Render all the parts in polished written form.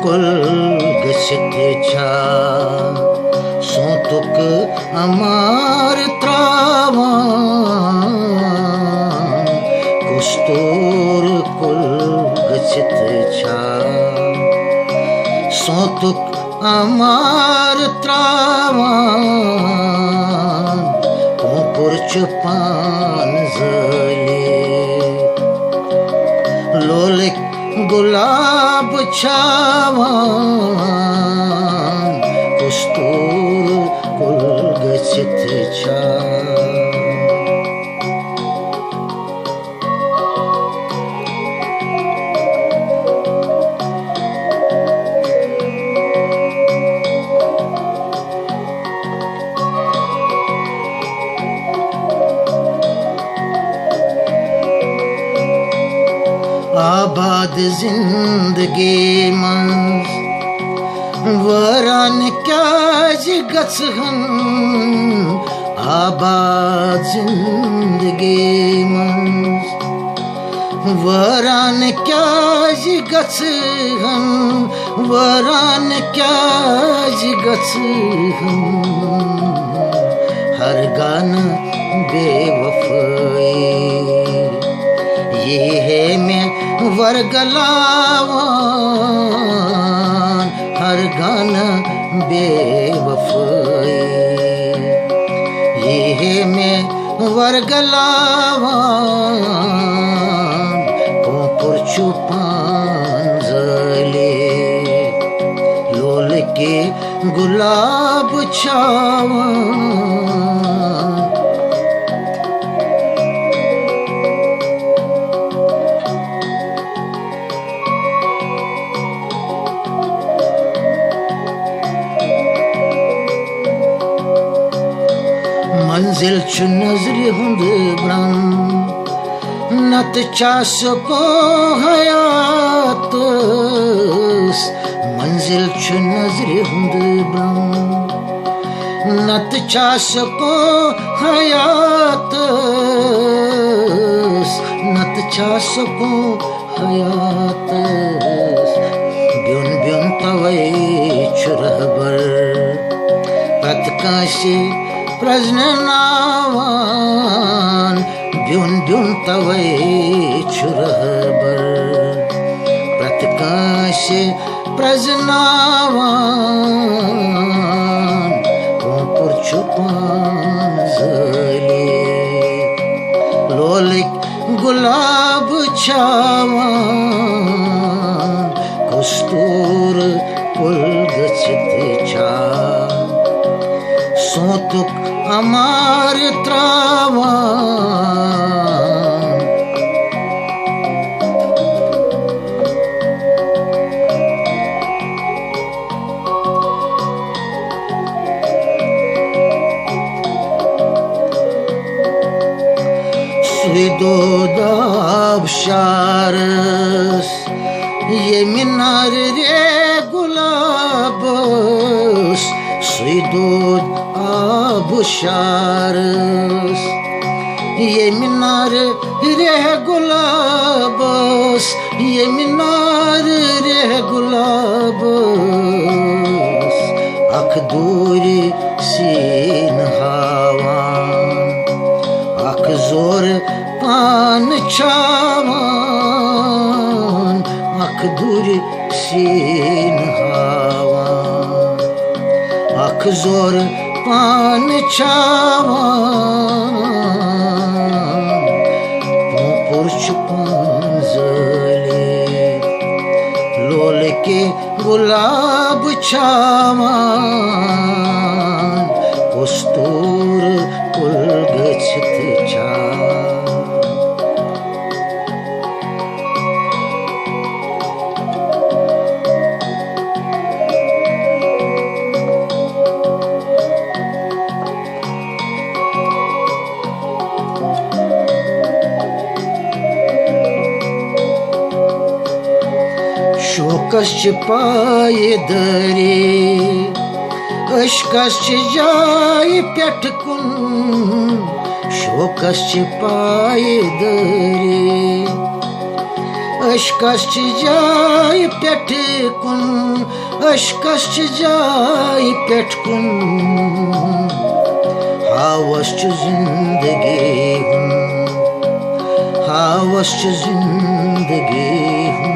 कुल गछित छा सोतुक अमार त्रावान कुस्तूर कुल गछित छा सोतुक अमार त्रावान कोपुर चुपान जले लोलिक गुलाब छावान कुस्तूर कुल गछित छा आबाद जिंदगी मंज वरान क्या गछन आबाद जिंदगी मंज वरान क्या गछन वरान क्या गछन हर गान बेवफाई ये है मैं वरगलावान हर गाना बेवफाई ये है मैं वरगलावान कोपुर चुपान जले लोल के गुलाब छावान मंजिल च नजर हुंद ब्रम नत चास को हयात मंजिल च नजर हुंद ब्रम नत चास को हयात नत चास को हयात ब्युन ब्युन तवै चुरहबर प्रतकाशे प्रजननावान ब्युन ब्युन तवै चुरहबर प्रतकाशे प्रजननावान कोपुर चुपान जले लोलिक गुलाब छावान कुस्तूर कुल गछित छा सोतुक अमार त्रावान सुदोदाब शारस ये मिनार रे गुलाबस सुदोद आबुशारस ये मीनार रे गुलाबस ये मीनार रे गुलाबस अख दूरी सीन हावान अख जोर पान छावान अख दूरी सीन हावान अख जोर पान छावान कोपुर चुपान जले लोल के गुलाब छावान कुस्तूर कुल गछित छा शोकस पाए दरे अशकस जाय पेट कुन शोकस पाए दरे अशकस जाय पेठ कुन अशकस जाय पेठ कुन हावस जिंदगी हूँ हावस जिंदगी हूँ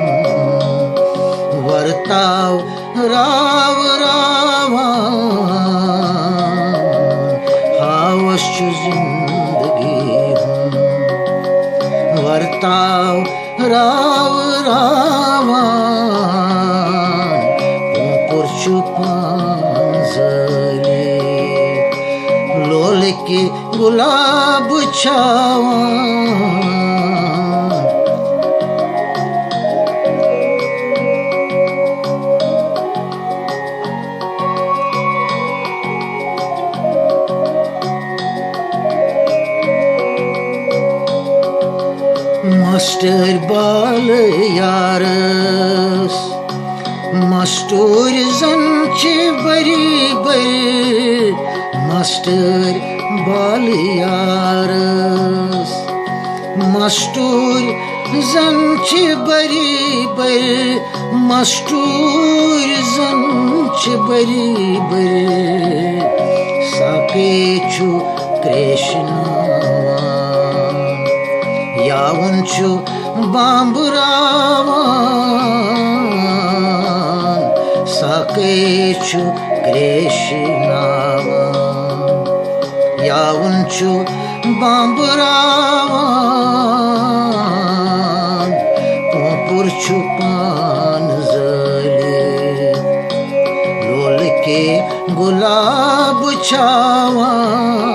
वर्ताव राव रावा हावस जिंदगी हूँ वर्ताव राव रावा पुर छुपांजले लोल के गुलाब छावा मास्टर बाल यारस मास्टर जंच बरी बरी मास्टर बाल यारस मास्टर जंच बरी बरी मास्टर जंच बरी बरी साके छु कृष्णा यावन छु बांबुरावान साके छु कृष्णावान यावन छु बांबुरावान पुर छु पानजले लोल के गुलाब छावान